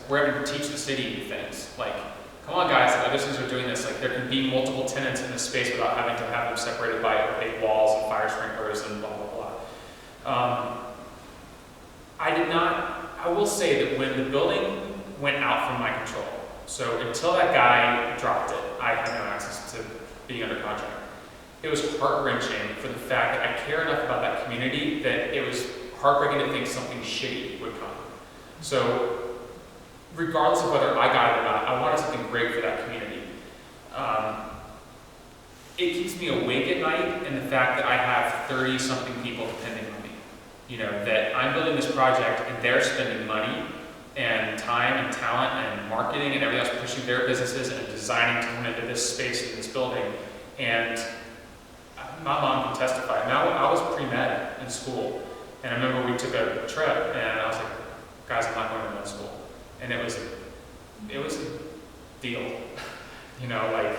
we're having to teach the city things. Like, come on guys, other cities are doing this. Like, there can be multiple tenants in this space without having to have them separated by big walls and fire sprinklers and blah, blah, blah. I will say that when the building went out from my control, so until that guy dropped it, I had no access to being under contract. It was heart-wrenching for the fact that I care enough about that community that it was heartbreaking to think something shitty would come. So regardless of whether I got it or not, I wanted something great for that community. It keeps me awake at night in the fact that I have 30-something people depending on me. You know, that I'm building this project and they're spending money and time and talent and marketing and everything else, pushing their businesses and designing to come into this space in this building. And my mom can testify. Now, I was pre-med in school, and I remember we took a trip, and I was like, guys, I'm not going to med school. And it was a deal, you know, like,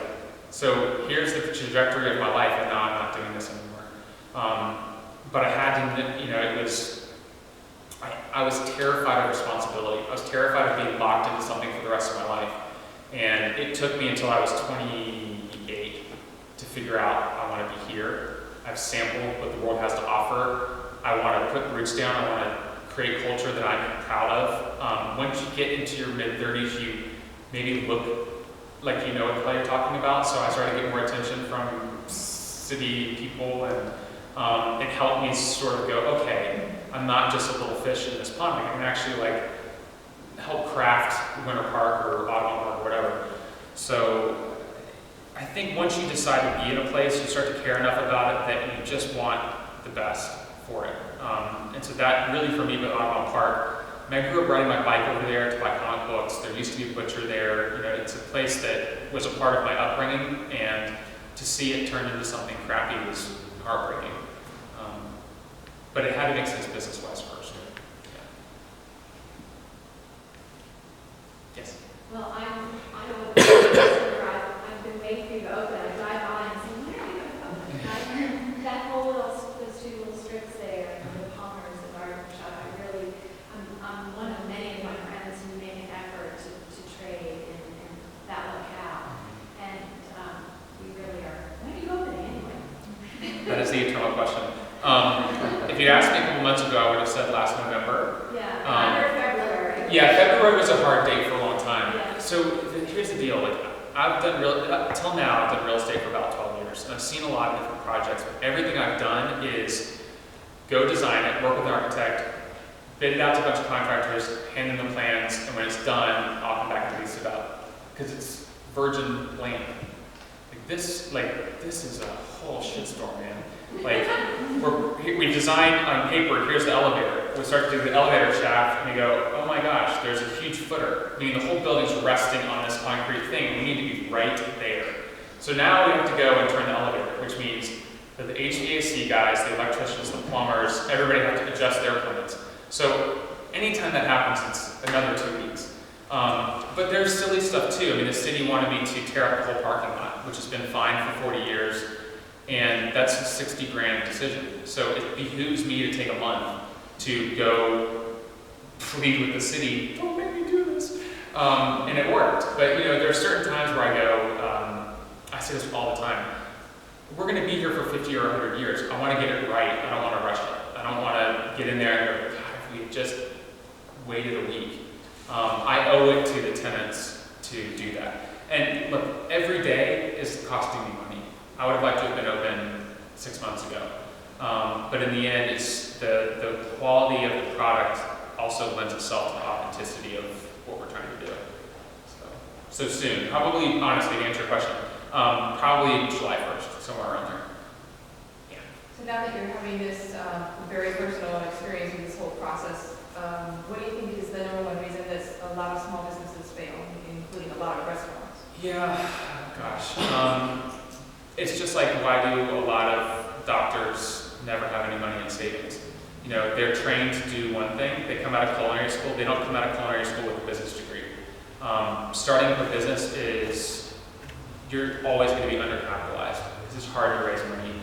so here's the trajectory of my life, and now I'm not doing this anymore. But I had to, you know, I was terrified of responsibility. I was terrified of being locked into something for the rest of my life. And it took me until I was 28 to figure out I want to be here. I've sampled what the world has to offer. I want to put roots down. I want to create culture that I'm proud of. Once you get into your mid-30s, you maybe look like you know what the hell you're talking about. So I started to get more attention from city people, and it helped me sort of go, okay, I'm not just a little fish in this pond. I can actually like help craft Winter Park or Audubon Park or whatever. So I think once you decide to be in a place, you start to care enough about it that you just want the best for it. And so that really for me with Audubon Park, I mean, I grew up riding my bike over there to buy comic books. There used to be a butcher there. You know, it's a place that was a part of my upbringing, and to see it turn into something crappy was heartbreaking. But it had to make sense business-wise first. Yeah. Yes? Well, I know I've been waiting for you to open. I drive by and say, where are you going to open? That whole those two little strips there, the Palmers, the garden shop, I'm one of many of my friends who made an effort to trade in that locale. And we really are. When are you opening anyway? That is the eternal question. If you asked me a couple months ago, I would have said last November. Yeah, under February. Yeah, February was a hard date for a long time. Yeah. So here's the deal. Like, till now, I've done real estate for about 12 years, and I've seen a lot of different projects. But everything I've done is go design it, work with an architect, bid it out to a bunch of contractors, hand them the plans, and when it's done, I'll come back and lease it up because it's virgin land. This is a whole shitstorm, man. Like, we design on paper, here's the elevator. We start to do the elevator shaft, and we go, oh my gosh, there's a huge footer. I mean, the whole building's resting on this concrete thing. We need to be right there. So now we have to go and turn the elevator, which means that the HVAC guys, the electricians, the plumbers, everybody have to adjust their plans. So anytime that happens, it's another 2 weeks. But there's silly stuff too. I mean, the city wanted me to tear up the whole parking lot, which has been fine for 40 years. And that's a $60,000 decision. So it behooves me to take a month to go plead with the city, don't make me do this. And it worked. But you know, there are certain times where I go, I say this all the time, we're gonna be here for 50 or 100 years. I wanna get it right. I don't wanna rush it. I don't wanna get in there and go, God, if we had just waited a week. I owe it to the tenants to do that. And look, every day is costing me money. I would have liked to have been open 6 months ago. But in the end, it's the quality of the product also lends itself to the authenticity of what we're trying to do. So soon, probably, honestly, to answer your question, probably July 1st, somewhere around there. Yeah. So now that you're having this very personal experience with this whole process, what do you think is the number one reason that a lot of small businesses fail, including a lot of restaurants? Yeah, gosh. It's just like, why do a lot of doctors never have any money in savings? You know, they're trained to do one thing. They come out of culinary school. They don't come out of culinary school with a business degree. Starting up a business is, you're always going to be undercapitalized. It's hard to raise money.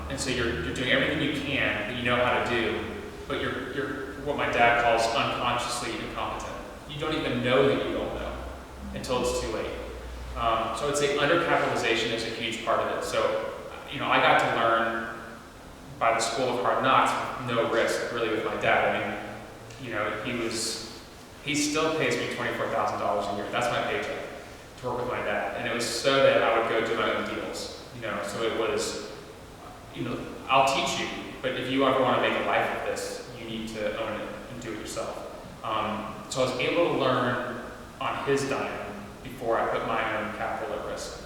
And so you're doing everything you can that you know how to do, but you're what my dad calls unconsciously incompetent. you don't even know that you don't know until it's too late. So I'd say undercapitalization is a huge part of it. So, I got to learn by the school of hard knocks, with no risk, really, with my dad. I mean, he still pays me $24,000 a year. That's my paycheck to work with my dad. And it was so that I would go do my own deals. So it was, I'll teach you, but if you ever want to make a life of this, you need to own it and do it yourself. So I was able to learn on his dime before I put my own capital at risk.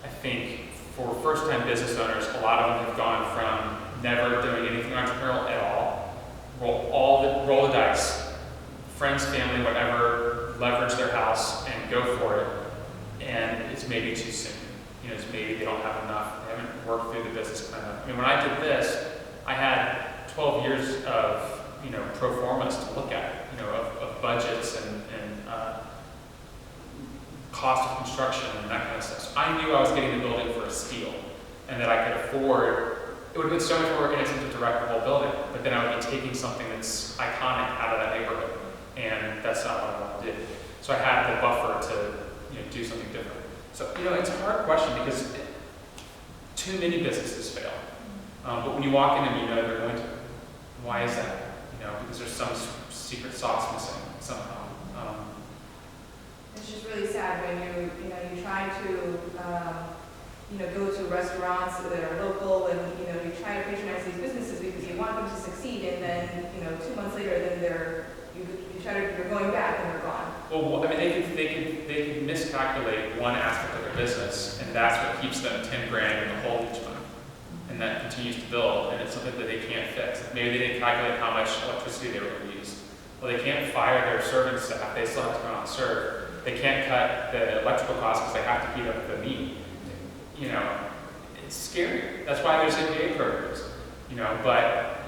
I think for first-time business owners, a lot of them have gone from never doing anything entrepreneurial at all, roll the dice, friends, family, whatever, leverage their house and go for it, and it's maybe too soon. It's maybe they don't have enough, they haven't worked through the business plan. I mean, when I did this, I had 12 years of, pro formas to look at, of budgets and cost of construction and that kind of stuff. So I knew I was getting the building for a steal and that I could afford, it would have been so much more inexpensive to direct the whole building, but then I would be taking something that's iconic out of that neighborhood, and that's not what I want to do. So I had the buffer to, do something different. So, it's a hard question because too many businesses fail. But when you walk in and they're going to. Why is that? Because there's some secret sauce missing somehow. It's just really sad when you try to, go to restaurants that are local and, you try to patronize these businesses because you want them to succeed, and then, 2 months later, then you're going back and they're gone. Well, I mean, they can miscalculate one aspect of their business, and that's what keeps them 10 grand in the hole each month. And that continues to build, and it's something that they can't fix. Maybe they didn't calculate how much electricity they were going to use. Well, they can't fire their serving staff, they still have to come out and serve. They can't cut the electrical costs because they have to heat up the meat. It's scary. That's why there's MBA programs. But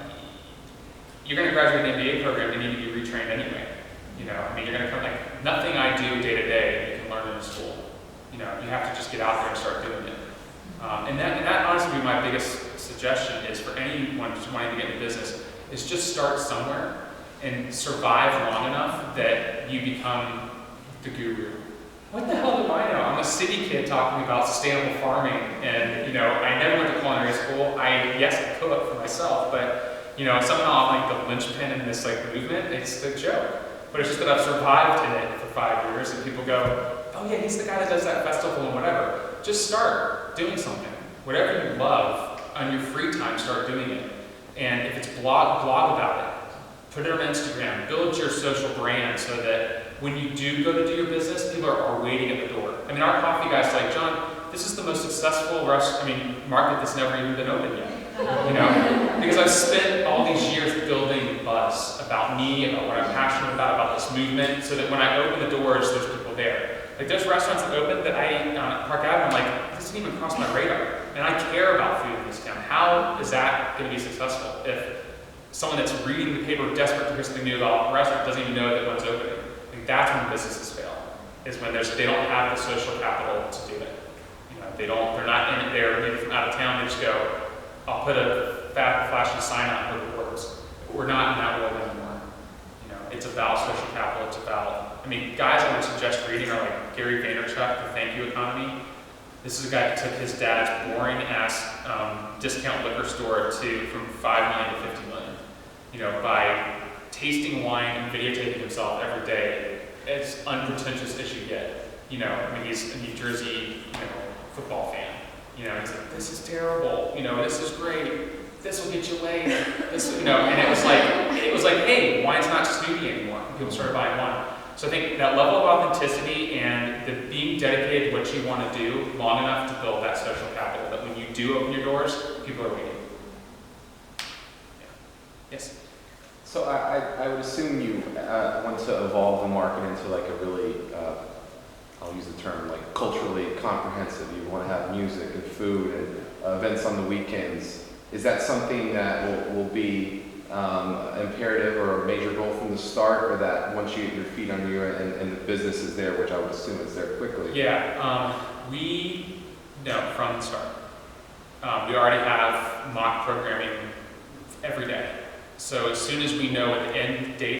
you're going to graduate an MBA program, you need to be retrained anyway. I mean, you're going to come, nothing I do day to day you can learn in school. You have to just get out there and start doing it. And that honestly would be my biggest suggestion is for anyone who's wanting to get into business is just start somewhere and survive long enough that you become the guru. What the hell do I know? I'm a city kid talking about sustainable farming, and I never went to culinary school. I cook for myself, but somehow I'm like the linchpin in this movement. It's a joke, but it's just that I've survived in it for 5 years, and people go, "Oh yeah, he's the guy that does that festival and whatever." Just start doing something, whatever you love on your free time. Start doing it, and if it's blog about it. Put it on Instagram. Build your social brand so that when you do go to do your business, people are waiting at the door. I mean, our coffee guys are like, "John, this is the most successful market that's never even been open yet." Because I've spent all these years building buzz about me, about what I'm passionate about this movement, so that when I open the doors, there's people there. There's restaurants that open that I, Park Avenue, I'm like, this didn't even cross my radar. And I care about food in this town. How is that going to be successful if someone that's reading the paper desperate to hear something new about a restaurant doesn't even know that one's opening? That's when businesses fail, is when they don't have the social capital to do it. They're not in it there, maybe from out of town, they just go, I'll put a fat flashing sign out and hope it works. We're not in that world anymore. It's about social capital, it's about, guys I would suggest reading are like Gary Vaynerchuk, The Thank You Economy. This is a guy who took his dad's boring ass discount liquor store from 5 million to 50 million. By tasting wine and videotaping himself every day, as unpretentious as you get. He's a New Jersey, football fan. He's like, this is terrible. This is great. This will get you laid. And it was like, hey, wine's not snooty anymore. People started buying wine. So I think that level of authenticity and the being dedicated to what you want to do long enough to build that social capital, that when you do open your doors, people are waiting. Yeah. Yes? So I would assume you want to evolve the market into a really, I'll use the term, culturally comprehensive. You want to have music and food and events on the weekends. Is that something that will be imperative or a major goal from the start, or that once you get your feet under you and the business is there, which I would assume is there quickly? Yeah, from the start. We already have mock programming every day. So as soon as we know what the end date